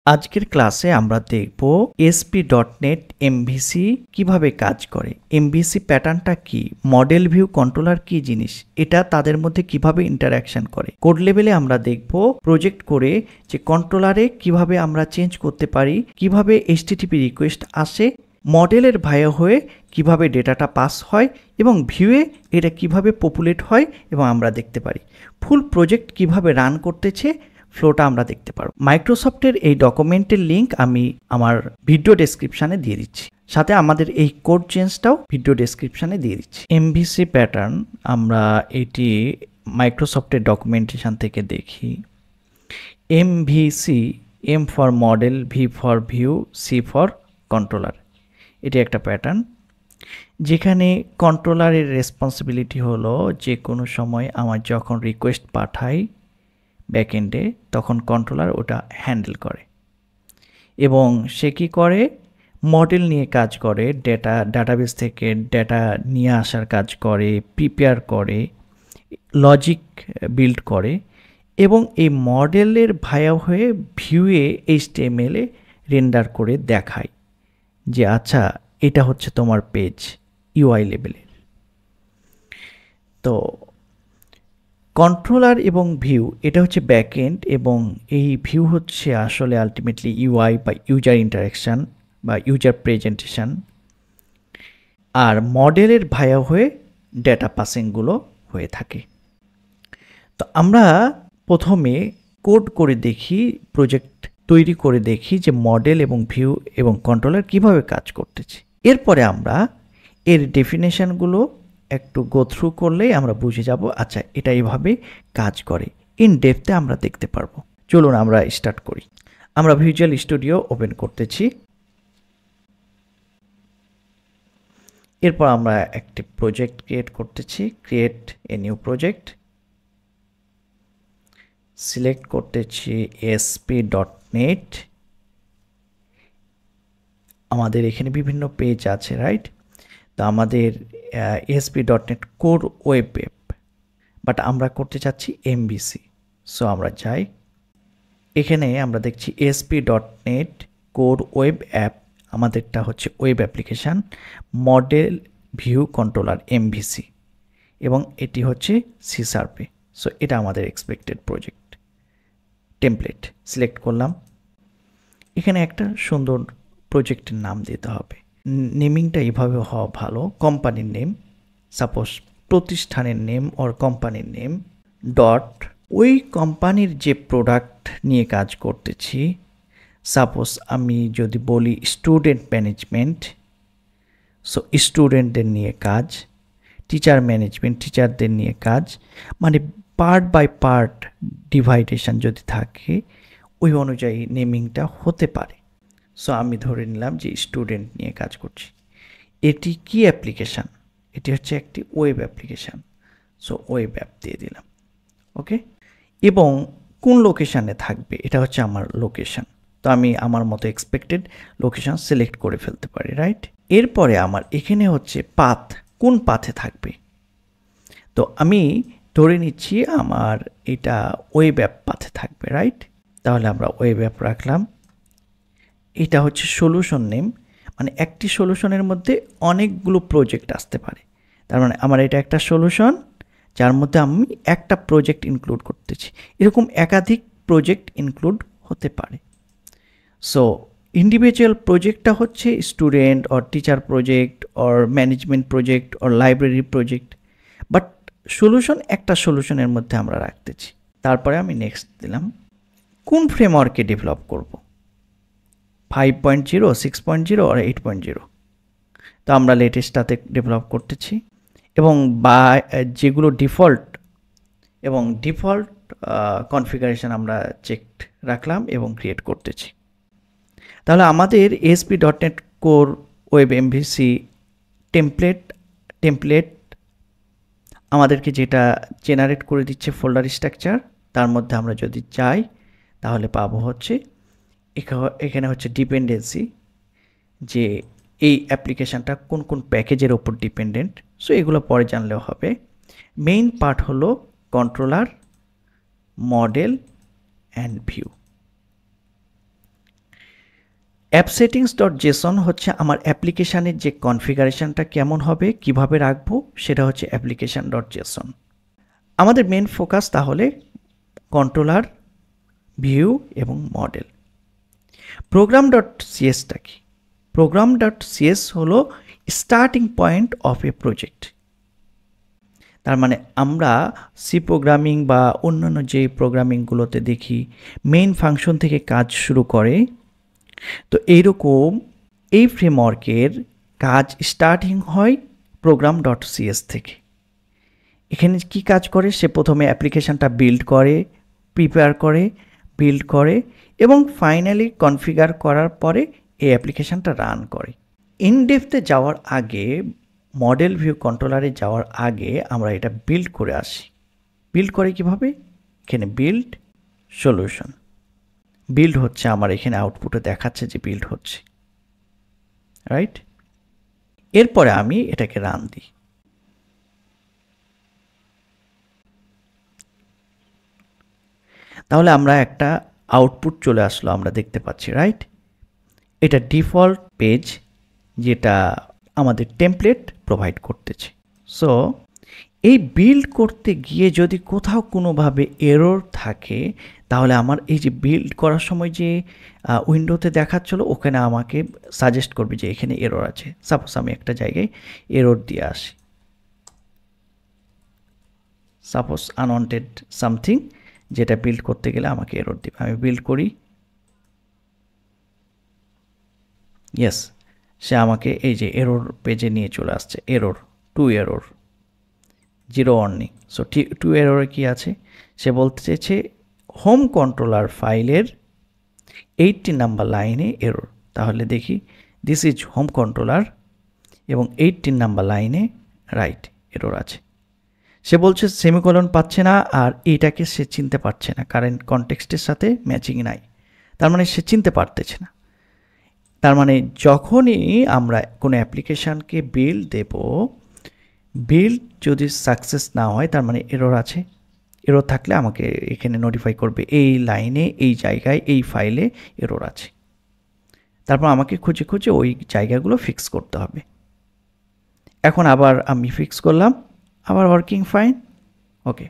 আজকের ক্লাসে আমরা দেখব ASP.NET MVC কিভাবে কাজ করে। MVC প্যাটার্নটা কি, মডেল ভিউ কন্ট্রোলার কি জিনিস, এটা তাদের মধ্যে কিভাবে ইন্টারঅ্যাকশন করে। কোড লেভেলে আমরা দেখব প্রজেক্ট করে যে কন্ট্রোলারে কিভাবে আমরা চেঞ্জ করতে পারি, কিভাবে HTTP রিকোয়েস্ট আসে, মডেলের ভায়া হয়ে কিভাবে ডেটাটা পাস হয় এবং ভিউয়ে এটা কিভাবে পপুলেট হয় এবং আমরা দেখতে পারি ফুল প্রজেক্ট কিভাবে রান করতেছে, ফ্লোটা আমরা দেখতে পারবো। মাইক্রোসফটের এই ডকুমেন্টের লিঙ্ক আমি আমার ভিডিও ডেসক্রিপশানে দিয়ে দিচ্ছি, সাথে আমাদের এই কোড চেঞ্জটাও ভিডিও ডেসক্রিপশানে দিয়ে দিচ্ছি। এমভিসি প্যাটার্ন আমরা এটি মাইক্রোসফটের ডকুমেন্টেশন থেকে দেখি। MVC, M for model, V for view, C for controller. এটি একটা প্যাটার্ন যেখানে কন্ট্রোলারের রেসপন্সিবিলিটি হলো যে কোনো সময় আমার যখন রিকোয়েস্ট পাঠাই ব্যাকএন্ডে তখন কন্ট্রোলার ওটা হ্যান্ডেল করে এবং সে কী করে, মডেল নিয়ে কাজ করে, ডাটাবেস থেকে ডেটা নিয়ে আসার কাজ করে, প্রিপেয়ার করে, লজিক বিল্ড করে এবং এই মডেলের ভায়া হয়ে ভিউয়ে HTML এ রেন্ডার করে দেখায় যে আচ্ছা এটা হচ্ছে তোমার পেজ UI লেভেলের। তো কন্ট্রোলার এবং ভিউ এটা হচ্ছে ব্যাকএন্ড এবং এই ভিউ হচ্ছে আসলে আলটিমেটলি UI বা ইউজার ইন্টারাকশান বা ইউজার প্রেজেন্টেশন, আর মডেলের ভায়া হয়ে ডেটা পাসিংগুলো হয়ে থাকে। তো আমরা প্রথমে কোড করে দেখি, প্রজেক্ট তৈরি করে দেখি যে মডেল এবং ভিউ এবং কন্ট্রোলার কিভাবে কাজ করতেছে। এরপরে আমরা এর ডেফিনেশনগুলো একটু গো থ্রু করলেই আমরা বুঝে যাব আচ্ছা এটা এইভাবে কাজ করে। ইন ডেপথে আমরা দেখতে পারবো। চলুন আমরা স্টার্ট করি। আমরা ভিজুয়াল স্টুডিও ওপেন করতেছি। এরপর আমরা একটি প্রজেক্ট ক্রিয়েট করতেছি। Create a new project, select করতেছি ASP.NET। আমাদের এখানে বিভিন্ন পেজ আছে, রাইট? তো আমাদের ASP.NET core web app, but আমরা করতে চাচ্ছি MVC। সো আমরা যাই, এখানে আমরা দেখছি ASP.NET কোর ওয়েব অ্যাপ, আমাদেরটা হচ্ছে web application, model view controller MVC এবং এটি হচ্ছে C#। সো এটা আমাদের এক্সপেক্টেড প্রজেক্ট। টেমপ্লেট সিলেক্ট করলাম। এখানে একটা সুন্দর প্রজেক্টের নাম দিতে হবে। নেমিংটা এইভাবে হওয়া ভালো, কোম্পানির নেম, সাপোজ প্রতিষ্ঠানের নেম অর কোম্পানির নেম ডট ওই কোম্পানির যে প্রোডাক্ট নিয়ে কাজ করতেছি। সাপোজ আমি যদি বলি স্টুডেন্ট ম্যানেজমেন্ট, সো স্টুডেন্টদের নিয়ে কাজ, টিচার ম্যানেজমেন্ট টিচারদের নিয়ে কাজ, মানে পার্ট বাই পার্ট ডিভাইডেশন যদি থাকে ওই অনুযায়ী নেমিংটা হতে পারে। সো আমি ধরে নিলাম যে স্টুডেন্ট নিয়ে কাজ করছি। এটি কি অ্যাপ্লিকেশান? এটি হচ্ছে একটি web application. So web app দিয়ে দিলাম, ওকে। এবং কোন লোকেশানে থাকবে, এটা হচ্ছে আমার লোকেশান। তো আমি আমার মতো এক্সপেক্টেড লোকেশান সিলেক্ট করে ফেলতে পারি, রাইট? এরপরে আমার এখানে হচ্ছে পাথ, কোন পাথে থাকবে। তো আমি ধরে নিচ্ছি আমার এটা ওয়েব অ্যাপ পাথে থাকবে, রাইট? তাহলে আমরা ওয়েব অ্যাপ রাখলাম। এটা হচ্ছে সলিউশন নেম, মানে একটি সলিউশনের মধ্যে অনেকগুলো প্রজেক্ট আসতে পারে। তার মানে আমার এটা একটা সলিউশন যার মধ্যে আমি একটা প্রজেক্ট ইনক্লুড করতেছি, এরকম একাধিক প্রজেক্ট ইনক্লুড হতে পারে। সো ইন্ডিভিজুয়াল প্রজেক্টটা হচ্ছে student or teacher project or management project or library project, but solution একটা সলিউশনের মধ্যে আমরা রাখতেছি। তারপরে আমি নেক্সট দিলাম। কোন ফ্রেমওয়ার্কে ডেভেলপ করব, 5.0, 6.0 আর 8.0? তো আমরা লেটেস্টটাতে ডেভেলপ করতেছি এবং বা যেগুলো ডিফল্ট এবং ডিফল্ট কনফিগারেশন আমরা চেকড রাখলাম এবং ক্রিয়েট করতেছি। তাহলে আমাদের ASP.NET core web MVC template আমাদেরকে যেটা জেনারেট করে দিচ্ছে ফোল্ডার স্ট্রাকচার, তার মধ্যে আমরা যদি যাই তাহলে পাবো হচ্ছে এখানে হচ্ছে ডিপেন্ডেন্সি, যে এই অ্যাপ্লিকেশানটা কোন কোন প্যাকেজের ওপর ডিপেন্ডেন্ট। সো এগুলো পরে জানলেও হবে। মেইন পার্ট হলো controller, model and view. App settings dot Jason হচ্ছে আমার অ্যাপ্লিকেশানের যে কনফিগারেশনটা কেমন হবে, কিভাবে রাখবো, সেটা হচ্ছে অ্যাপ্লিকেশান ডট জেসন। আমাদের মেন ফোকাস তাহলে কন্ট্রোলার, ভিউ এবং মডেল। প্রোগ্রাম ডট সিএসটা কি? প্রোগ্রাম ডট সিএস হলো starting point of A project. তার মানে আমরা সি প্রোগ্রামিং বা অন্যান্য যে প্রোগ্রামিংগুলোতে দেখি মেইন ফাংশন থেকে কাজ শুরু করে, তো এইরকম এই ফ্রেমওয়ার্কের কাজ স্টার্টিং হয় প্রোগ্রাম ডট সিএস থেকে। এখানে কি কাজ করে? সে প্রথমে অ্যাপ্লিকেশানটা বিল্ড করে, প্রিপেয়ার করে, বিল্ড করে এবং ফাইনালি কনফিগার করার পরে এই অ্যাপ্লিকেশানটা রান করে। ইনডেপথে যাওয়ার আগে, মডেল ভিউ কন্ট্রোলারে যাওয়ার আগে আমরা এটা বিল্ড করে আসি। বিল্ড করে কিভাবে? এখানে বিল্ড সলিউশন, বিল্ড হচ্ছে আমার এখানে আউটপুটে দেখাচ্ছে যে বিল্ড হচ্ছে, রাইট? এরপরে আমি এটাকে রান দিই। তাহলে আমরা একটা আউটপুট চলে আসলো, আমরা দেখতে পাচ্ছি, রাইট? এটা ডিফল্ট পেজ যেটা আমাদের টেমপ্লেট প্রোভাইড করতেছে। সো এই বিল্ড করতে গিয়ে যদি কোথাও কোনোভাবে এরর থাকে, তাহলে আমার এই যে বিল্ড করার সময় যে উইন্ডোতে দেখাচ্ছিল, ওখানে আমাকে সাজেস্ট করবে যে এখানে এরর আছে। সাপোজ আমি একটা জায়গায় এরর দিয়ে আসি, সাপোজ আনওয়ান্টেড সামথিং, যেটা বিল্ড করতে গেলে আমাকে এরর দিবে। আমি বিল্ড করি, ইয়েস, সে আমাকে এই যে এরর পেজে নিয়ে চলে আসছে। Error, 2 error, 0 warning. সো 2 এররে কি আছে? সে বলতে চেয়েছে হোম কন্ট্রোলার ফাইলের 80 নাম্বার লাইনে এরর। তাহলে দেখি, দিস ইজ হোম কন্ট্রোলার এবং 18 নাম্বার লাইনে রাইট এরর আছে। সে বলছে সেমিকোলন পাচ্ছে না, আর এইটাকে সে চিনতে পারছে না, কারেন্ট কনটেক্সটের সাথে ম্যাচিং নাই। তার মানে সে চিনতে পারতেছে না। তার মানে যখনই আমরা কোনো অ্যাপ্লিকেশানকে বিল্ড দেব, বিল্ড যদি সাকসেস না হয়, তার মানে এরর আছে। এরর থাকলে আমাকে এখানে নোটিফাই করবে এই লাইনে, এই জায়গায়, এই ফাইলে এরর আছে। তারপর আমাকে খুঁজে খুঁজে ওই জায়গাগুলো ফিক্স করতে হবে। এখন আবার আমি ফিক্স করলাম, আবার ওয়ার্কিং ফাইন। ওকে,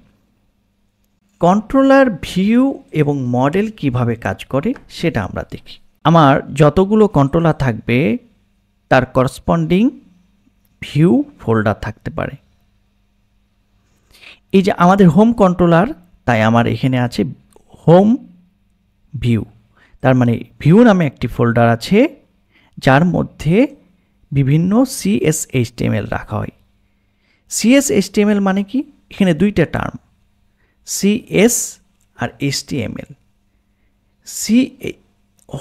কন্ট্রোলার ভিউ এবং মডেল কিভাবে কাজ করে সেটা আমরা দেখি। আমার যতগুলো কন্ট্রোলার থাকবে তার করসপন্ডিং ভিউ ফোল্ডার থাকতে পারে। এই যে আমাদের হোম কন্ট্রোলার, তাই আমার এখানে আছে হোম ভিউ। তার মানে ভিউ নামে একটি ফোল্ডার আছে যার মধ্যে বিভিন্ন CSHTML রাখা হয়। CSHTML মানে কি? এখানে দুইটা টার্ম, CS আর HTML।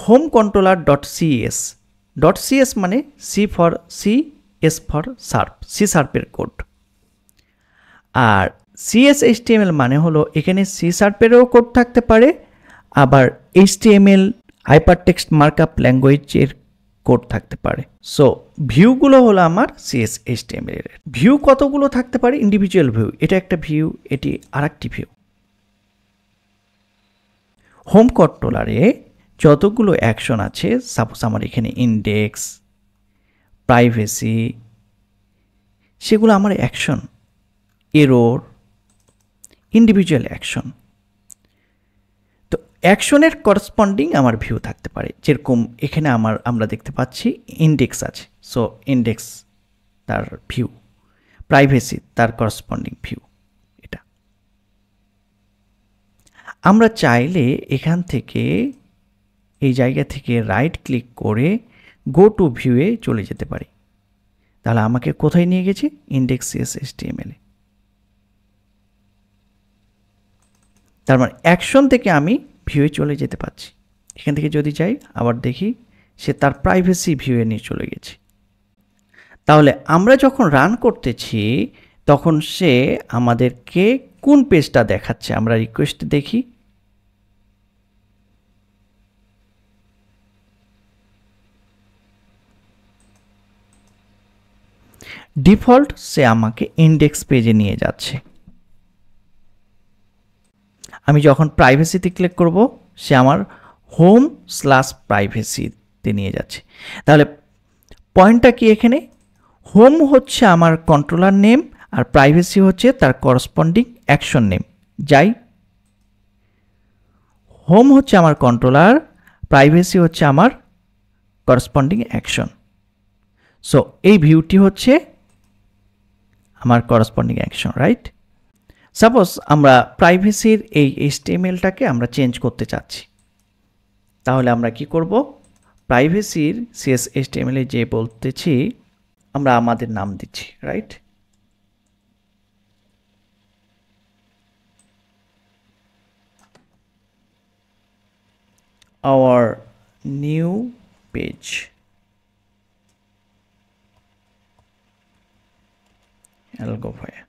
Home controller dot CS, dot CS মানে C for C, S for sharp, C শার্পের কোড। আর CSHTML মানে হলো এখানে সি শার্পেরও কোড থাকতে পারে, আবার HTML হাইপারটেক্সট মার্কআপ ল্যাঙ্গুয়েজের কোড থাকতে পারে। সো ভিউগুলো হলো আমার CSHTML এর। ভিউ কতগুলো থাকতে পারে? ইন্ডিভিজুয়াল ভিউ, এটা একটা ভিউ, এটি আরেকটি ভিউ। হোম কন্ট্রোলারে যতগুলো অ্যাকশন আছে, সাপোজ আমার এখানে ইন্ডেক্স, প্রাইভেসি, সেগুলো আমার অ্যাকশন, এরর, ইন্ডিভিজুয়াল অ্যাকশন। তো অ্যাকশনের করসপন্ডিং আমার ভিউ থাকতে পারে। যেরকম এখানে আমরা দেখতে পাচ্ছি ইন্ডেক্স আছে, সো ইন্ডেক্স তার ভিউ, প্রাইভেসি তার করসপন্ডিং ভিউ। এটা আমরা চাইলে এখান থেকে, এই জায়গা থেকে রাইট ক্লিক করে গো টু ভিউয়ে চলে যেতে পারি। তাহলে আমাকে কোথায় নিয়ে গেছে? ইন্ডেক্স CSHTML এ। তার মানে অ্যাকশন থেকে আমি ভিউয়ে চলে যেতে পারছি। এখান থেকে যদি যাই, আবার দেখি সে তার প্রাইভেসি ভিউয়ে নিয়ে চলে গেছে। তাহলে আমরা যখন রান করতেছি তখন সে আমাদেরকে কোন পেজটা দেখাচ্ছে? আমরা রিকোয়েস্ট দেখি, ডিফল্ট সে আমাকে ইন্ডেক্স পেজে নিয়ে যাচ্ছে। আমি যখন প্রাইভেসিতে ক্লিক করব, সে আমার হোম/প্রাইভেসি তে নিয়ে যাচ্ছে। তাহলে পয়েন্টটা কি এখানে? হোম হচ্ছে আমার কন্ট্রোলার নেম আর প্রাইভেসি হচ্ছে তার করসপন্ডিং অ্যাকশন নেম। যাই, হোম হচ্ছে আমার কন্ট্রোলার, প্রাইভেসি হচ্ছে আমার করসপন্ডিং অ্যাকশন। সো এই ভিউটি হচ্ছে আমার করসপন্ডিং অ্যাকশন, রাইট? সাপোজ আমরা প্রাইভেসির এই HTML-টাকে আমরা চেঞ্জ করতে চাচ্ছি, তাহলে আমরা কি করব? প্রাইভেসির CSHTML-এ যে বলতেছি আমরা আমাদের নাম দিচ্ছি, right? our new page, algophia,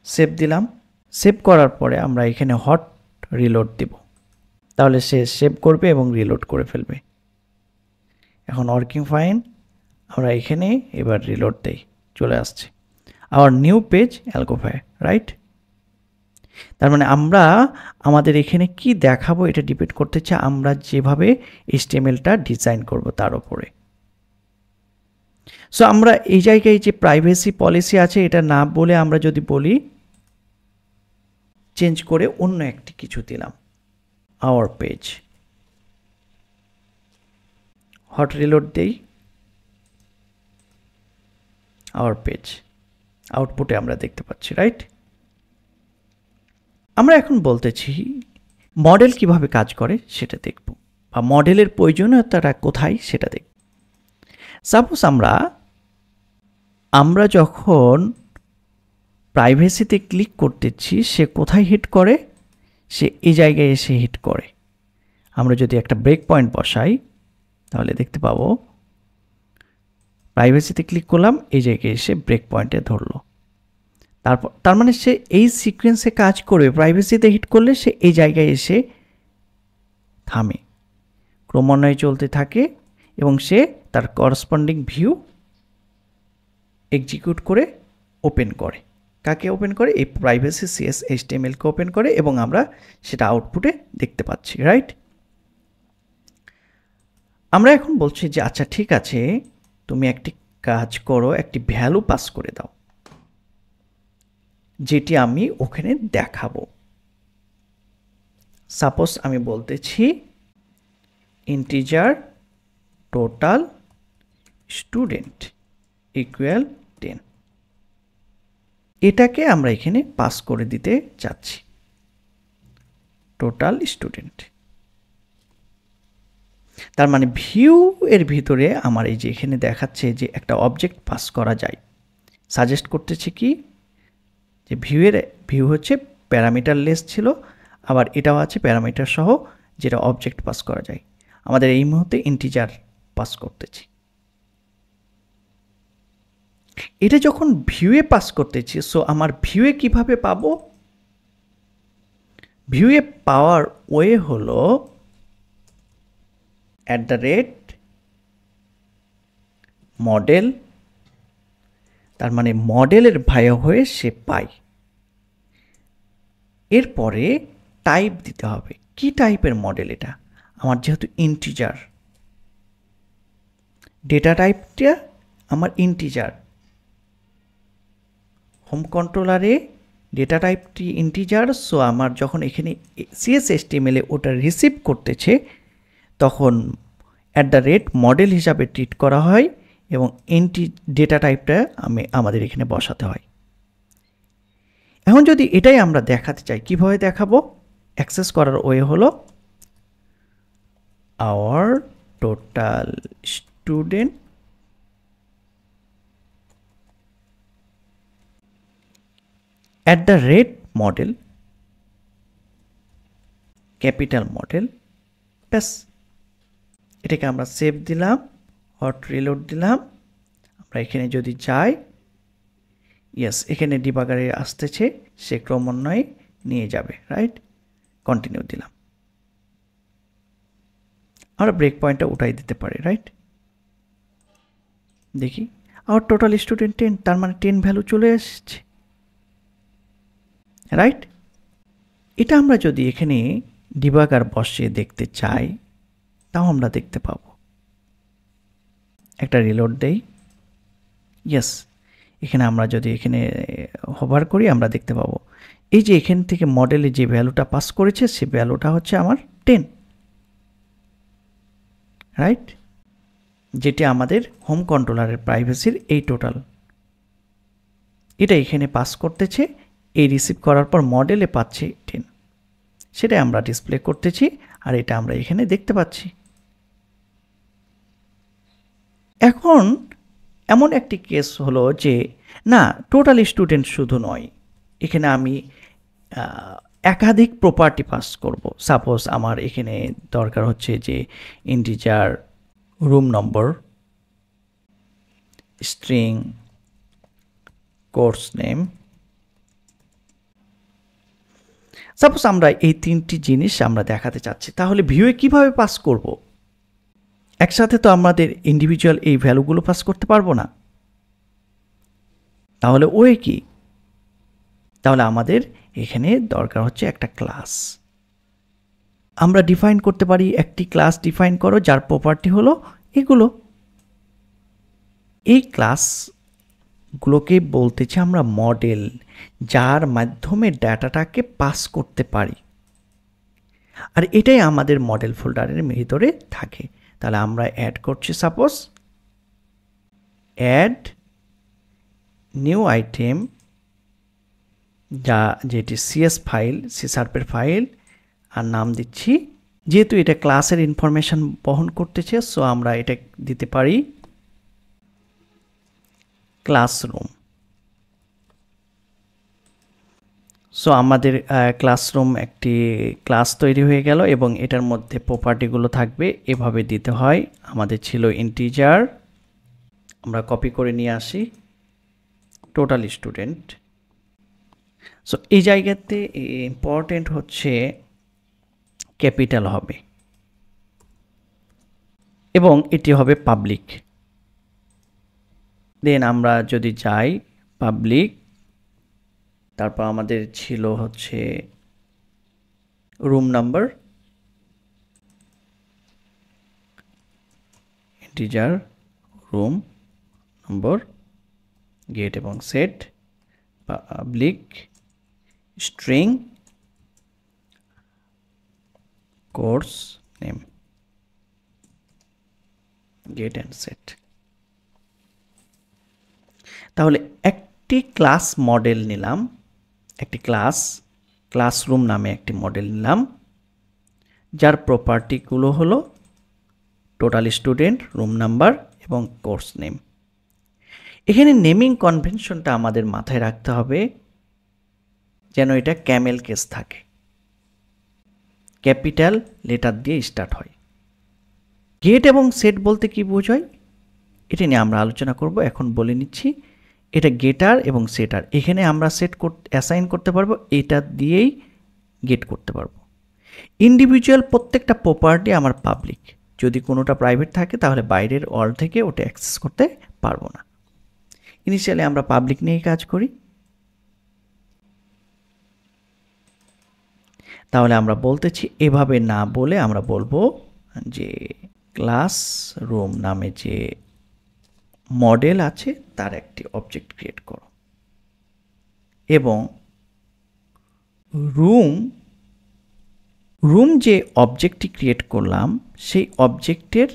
save দিলাম। সেভ করার পরে আমরা এখানে হট রিলোড দেব, তাহলে সে সেভ করবে এবং রিলোড করে ফেলবে। এখন ওয়ার্কিং ফাইন, আমরা এখানে এবার রিলোড দেই, চলে আসছে our new page algophia, right? তার মানে আমরা আমাদের এখানে কি দেখাবো এটা ডিপেন্ড করতেছে আমরা যেভাবে HTML-টা ডিজাইন করব তার উপরে। সো আমরা এই জায়গায় যে প্রাইভেসি পলিসি আছে এটা না বলে আমরা যদি বলি চেঞ্জ করে অন্য একটি কিছু দিলাম, our page, হট রিলোড দেই, our page, আউটপুটে আমরা দেখতে পাচ্ছি, রাইট? আমরা এখন বলতেছি মডেল কিভাবে কাজ করে সেটা দেখব, বা মডেলের প্রয়োজনীয়তাটা কোথায় সেটা দেখব। সাপোজ আমরা যখন প্রাইভেসিতে ক্লিক করতেছি সে কোথায় হিট করে? সে এই জায়গায় এসে হিট করে। আমরা যদি একটা ব্রেক পয়েন্ট বসাই তাহলে দেখতে পাবো প্রাইভেসিতে ক্লিক করলাম, এই জায়গায় এসে ব্রেক পয়েন্টে ধরলো। তার মানে সে এই সিকোয়েন্সে কাজ করবে, প্রাইভেসিতে হিট করলে সে এই জায়গায় এসে থামে, ক্রমান্বয়ে চলতে থাকে এবং সে তার করসপন্ডিং ভিউ এক্সিকিউট করে ওপেন করে। কাকে ওপেন করে? এই প্রাইভেসি CSHTML-কে ওপেন করে এবং আমরা সেটা আউটপুটে দেখতে পাচ্ছি, রাইট? আমরা এখন বলছি যে আচ্ছা ঠিক আছে, তুমি একটি কাজ করো, একটি ভ্যালু পাস করে দাও যেটি আমি ওখানে দেখাবো। সাপোজ আমি বলতেছি ইন্টিজার টোটাল স্টুডেন্ট ইকুয়াল 10, এটাকে আমরা এখানে পাস করে দিতে চাচ্ছি, টোটাল স্টুডেন্ট। তার মানে ভিউ এর ভিতরে আমার এই যে এখানে দেখাচ্ছে যে একটা অবজেক্ট পাস করা যায়। সাজেস্ট করতেছি কি যে ভিউ হচ্ছে প্যারামিটার লেস ছিল, আবার এটাও আছে প্যারামিটার সহ যেটা অবজেক্ট পাস করা যায়। আমাদের এই মুহূর্তে ইন্টিজার পাস করতেছি। এটা যখন ভিউয়ে পাস করতেছি, সো আমার ভিউয়ে কিভাবে পাবো? ভিউয়ে পাওয়ার ওয়ে হলো @model, তার মানে মডেলের ভাইয়া হয়ে সে পায়। এরপরে টাইপ দিতে হবে, কি টাইপের মডেল এটা? আমার যেহেতু ইন্টিজার, ডেটা টাইপটা আমার ইন্টিজার, হোম কন্ট্রোলারে ডেটা টাইপটি ইন্টিজার। সো আমার যখন এখানে CSHTML-এ ওটা রিসিভ করতেছে তখন @model হিসাবে ট্রিট করা হয় এবং ডেটা টাইপটা আমাদের এখানে বসাতে হয়। এখন যদি এটাই আমরা দেখাতে চাই, কিভাবে দেখাবো? অ্যাক্সেস করার ওয়ে হলো our total student @model, capital model, ব্যাস। এটাকে আমরা সেভ দিলাম, হট রিলোড দিলাম। আমরা এখানে যদি যাই, ইয়েস, এখানে ডিবাগারে আসতেছে, সে ক্রমান্বয়ে নিয়ে যাবে, রাইট? কন্টিনিউ দিলাম। আমরা ব্রেক পয়েন্টটা উঠাই দিতে পারি, রাইট? দেখি আমার টোটাল স্টুডেন্ট 10, তার মানে 10 ভ্যালু চলে আসছে, রাইট? এটা আমরা যদি এখানে ডিবাগার বসিয়ে দেখতে চাই, তাও আমরা দেখতে পাবো। একটা রিলোড দেই, ইয়েস, এখানে আমরা যদি এখানে হোভার করি আমরা দেখতে পাবো এই যে এখান থেকে মডেলে যে ভ্যালুটা পাস করেছে সে ভ্যালুটা হচ্ছে আমার 10, রাইট, যেটি আমাদের হোম কন্ট্রোলারের প্রাইভেসির এই টোটাল, এটা এখানে পাস করতেছে, এই রিসিভ করার পর মডেলে পাচ্ছি 10, সেটাই আমরা ডিসপ্লে করতেছি আর এটা আমরা এখানে দেখতে পাচ্ছি। এখন এমন একটি কেস হলো যে না, টোটাল স্টুডেন্ট শুধু নয়, এখানে আমি একাধিক প্রপার্টি পাস করব। সাপোজ আমার এখানে দরকার হচ্ছে যে ইন্টিজার, রুম নম্বর, স্ট্রিং, কোর্স নেম। সাপোজ আমরা এই তিনটি জিনিস আমরা দেখাতে চাচ্ছি, তাহলে ভিউয়ে কিভাবে পাস করব? একসাথে তো আমাদের ইন্ডিভিজুয়াল এই ভ্যালুগুলো পাস করতে পারবো না, তাহলে ওয়ে কি? তাহলে আমাদের এখানে দরকার হচ্ছে একটা ক্লাস। আমরা ডিফাইন করতে পারি একটি ক্লাস ডিফাইন করো যার প্রপার্টি হলো এগুলো। এই ক্লাসগুলোকে বলতেছি আমরা মডেল, যার মাধ্যমে ডাটাটাকে পাস করতে পারি, আর এটাই আমাদের মডেল ফোল্ডারের ভিতরে থাকে। তাহলে আমরা অ্যাড করছি, সাপোজ অ্যাড নিউ আইটেম, যেটি সিএস ফাইল, সি শার্পের ফাইল, আর নাম দিচ্ছি, যেহেতু এটা ক্লাসের ইনফরমেশন বহন করতেছে সো আমরা এটা দিতে পারি ক্লাসরুম। সো আমাদের ক্লাসরুম একটি ক্লাস তৈরি হয়ে গেল এবং এটার মধ্যে প্রপার্টিগুলো থাকবে, এভাবে দিতে হয়। আমাদের ছিল ইন্টিজার, আমরা কপি করে নিয়ে আসি টোটাল স্টুডেন্ট। সো এই জায়গাতে ইম্পর্টেন্ট হচ্ছে ক্যাপিটাল হবে এবং এটি হবে পাবলিক। দেন আমরা যদি যাই পাবলিক, তারপর আমাদের ছিল হচ্ছে room number, integer, room number, get এবং set, public, string, course name, get and set. তাহলে একটি ক্লাস মডেল নিলাম, একটি ক্লাসরুম নামে একটি মডেল নিলাম, যার প্রপার্টিগুলো হলো টোটাল স্টুডেন্ট, রুম নাম্বার এবং কোর্স নেম। এখানে নেমিং কনভেনশনটা আমাদের মাথায় রাখতে হবে যেন এটা ক্যামেল কেস থাকে, ক্যাপিটাল লেটার দিয়ে স্টার্ট হয়। গেট এবং সেট বলতে কি বোঝায় এটা নিয়ে আমরা আলোচনা করব, এখন বলে নিচ্ছি। এটা গেটার এবং সেটার, এখানে আমরা সেট অ্যাসাইন করতে পারবো, এটা দিয়েই গেট করতে পারবো। ইন্ডিভিজুয়াল প্রত্যেকটা প্রপার্টি আমার পাবলিক, যদি কোনোটা প্রাইভেট থাকে তাহলে বাইরের ওয়ার্ল্ড থেকে ওটা অ্যাক্সেস করতে পারবো না। ইনিশিয়ালি আমরা পাবলিক নিয়ে কাজ করি। তাহলে আমরা বলতেছি এভাবে না বলে আমরা বলবো যে ক্লাসরুম নামে যে মডেল আছে তার একটি অবজেক্ট ক্রিয়েট করো এবং রুম যে অবজেক্টটি ক্রিয়েট করলাম সেই অবজেক্টের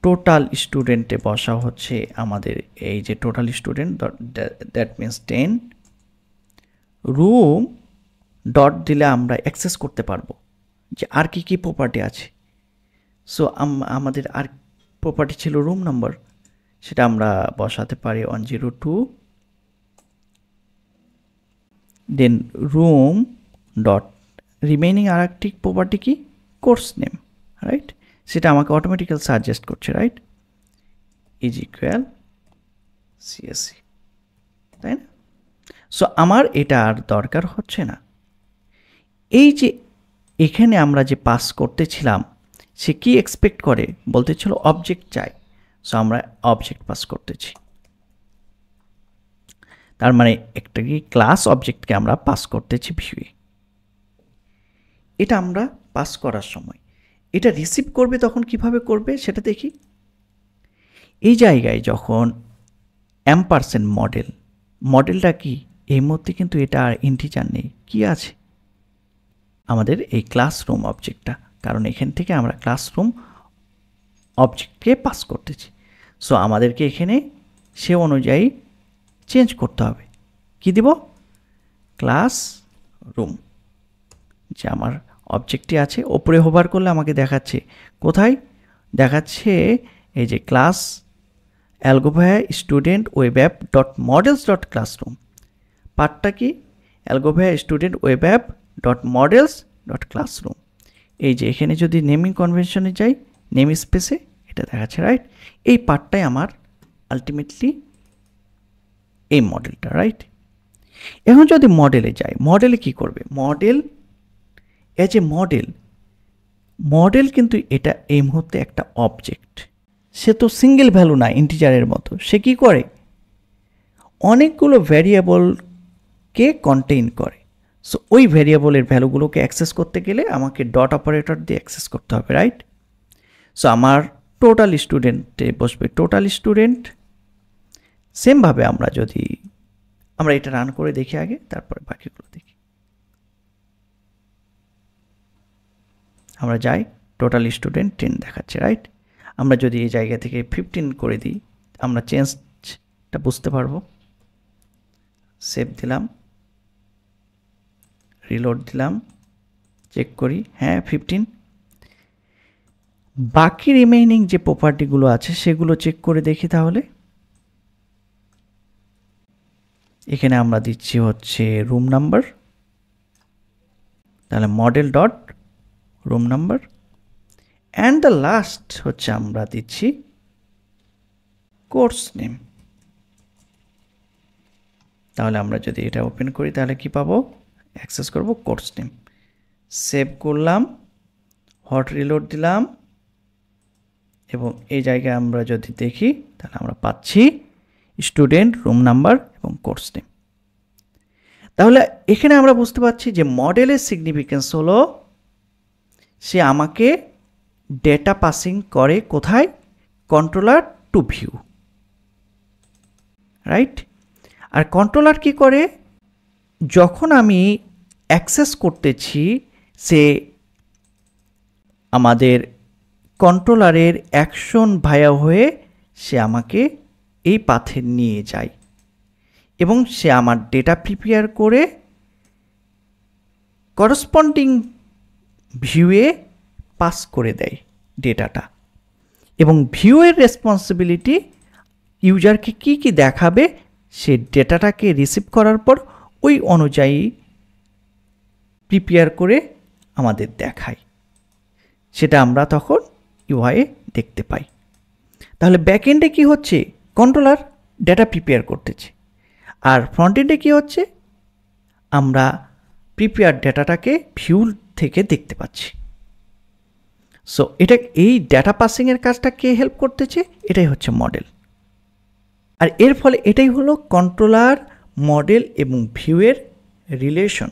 টোটাল স্টুডেন্টে বসা হচ্ছে আমাদের এই যে total student, that means 10। Room dot দিলে আমরা অ্যাক্সেস করতে পারবো যে আর কি কি প্রপার্টি আছে। সো আমাদের আর প্রপার্টি ছিল রুম নাম্বার, সেটা আমরা বসাতে পারি 102। দেন রুম ডট রিমেইনিং আর একটি প্রপার্টি কি, কোর্স নেম, রাইট, সেটা আমাকে অটোমেটিক্যাল সাজেস্ট করছে, রাইট, ইজ ইকুয়াল সিএসসি, তাই না? সো আমার এটা আর দরকার হচ্ছে না। এই যে এখানে আমরা যে পাস করতেছিলাম সে কি এক্সপেক্ট করে, বলতেছিল অবজেক্ট চাই, সো আমরা অবজেক্ট পাস করতেছি। তার মানে একটা কি ক্লাস অবজেক্টকে আমরা পাস করতেছি ভিউয়ে। এটা আমরা পাস করার সময়। এটা রিসিভ করবে তখন কিভাবে করবে সেটা দেখি। এই জায়গায় যখন অ্যাম্পারসেন্ট মডেলটা কি, এই মুহূর্তে কিন্তু এটা আর ইন্টিজার নেই, কি আছে আমাদের এই ক্লাসরুম অবজেক্টটা, কারণ এখান থেকে আমরা ক্লাসরুম অবজেক্টকে পাস করতেছি। সো আমাদেরকে এখানে সে অনুযায়ী চেঞ্জ করতে হবে। কি দিব? ক্লাসরুম, যে আমার অবজেক্টটি আছে। ওপরে হোভার করলে আমাকে দেখাচ্ছে, কোথায় দেখাচ্ছে? এই যে class Algovia student web app dot models dot classroom. পার্টটা কি? Algovia student web app dot models dot classroom. এই যে এখানে যদি নেমিং কনভেনশনে যাই, নেম স্পেসে এটা দেখাচ্ছে, রাইট? এই পার্টটাই আমার আলটিমেটলি এই মডেলটা, রাইট? এখন যদি মডেলে যাই, মডেলে কি করবে? মডেল এজ এ মডেল কিন্তু এটা এই মুহূর্তে একটা অবজেক্ট। সে তো সিঙ্গেল ভ্যালু না ইন্টিজারের মতো। সে কি করে? অনেকগুলো ভ্যারিয়েবলকে কন্টেইন করে। সো ওই ভ্যারিয়েবলের ভ্যালুগুলোকে অ্যাক্সেস করতে গেলে আমাকে ডট অপারেটর দিয়ে অ্যাক্সেস করতে হবে, রাইট? সো আমার টোটাল স্টুডেন্টে বসবে টোটাল স্টুডেন্ট। সেমভাবে আমরা এটা রান করে দেখি আগে, তারপরে বাকিগুলো দেখি। আমরা যাই, টোটাল স্টুডেন্ট 10 দেখাচ্ছে, রাইট? আমরা যদি এই জায়গা থেকে 15 করে দিই, আমরা চেঞ্জটা বুঝতে পারবো। সেভ দিলাম, রিলোড দিলাম, চেক করি, হ্যাঁ 15। বাকি রিমেইনিং যে প্রপার্টিগুলো আছে সেগুলো চেক করে দেখি তাহলে। এখানে আমরা দিচ্ছি হচ্ছে রুম নাম্বার, তাহলে model dot room number. And the last হচ্ছে আমরা দিচ্ছি কোর্স নেম। তাহলে আমরা যদি এটা ওপেন করি তাহলে কি পাবো? অ্যাক্সেস করব কোর্স নেম। সেভ করলাম, হট রিলোড দিলাম, এবং এই জায়গায় আমরা যদি দেখি তাহলে আমরা পাচ্ছি স্টুডেন্ট, রুম নাম্বার এবং কোর্স নেম। তাহলে এখানে আমরা বুঝতে পারছি যে মডেলের সিগনিফিকেন্স হলো সে আমাকে ডেটা পাসিং করে কোথায়? Controller to view, right? আর কন্ট্রোলার কি করে? যখন আমি অ্যাক্সেস করতেছি, সে আমাদের কন্ট্রোলারের অ্যাকশন ভায়া হয়ে সে আমাকে এই পাথে নিয়ে যায় এবং সে আমার ডেটা প্রিপেয়ার করে করসপন্ডিং ভিউয়ে পাস করে দেয় ডেটাটা। এবং ভিউয়ের রেসপন্সিবিলিটি ইউজারকে কি কি দেখাবে সে ডেটাটাকে রিসিভ করার পর ওই অনুযায়ী প্রিপেয়ার করে আমাদের দেখায়, সেটা আমরা তখন ইউআইয়ে দেখতে পাই। তাহলে ব্যাকএন্ডে কি হচ্ছে? কন্ট্রোলার ডেটা প্রিপেয়ার করতেছে, আর ফ্রন্ট এন্ডে কি হচ্ছে? আমরা প্রিপেয়ার ডেটাটাকে ভিউ থেকে দেখতে পাচ্ছি। সো এটা এই ডেটা পাসিংয়ের কাজটা কে হেল্প করতেছে? এটাই হচ্ছে মডেল। আর এর ফলে এটাই হলো কন্ট্রোলার, মডেল এবং ভিউয়ের রিলেশন।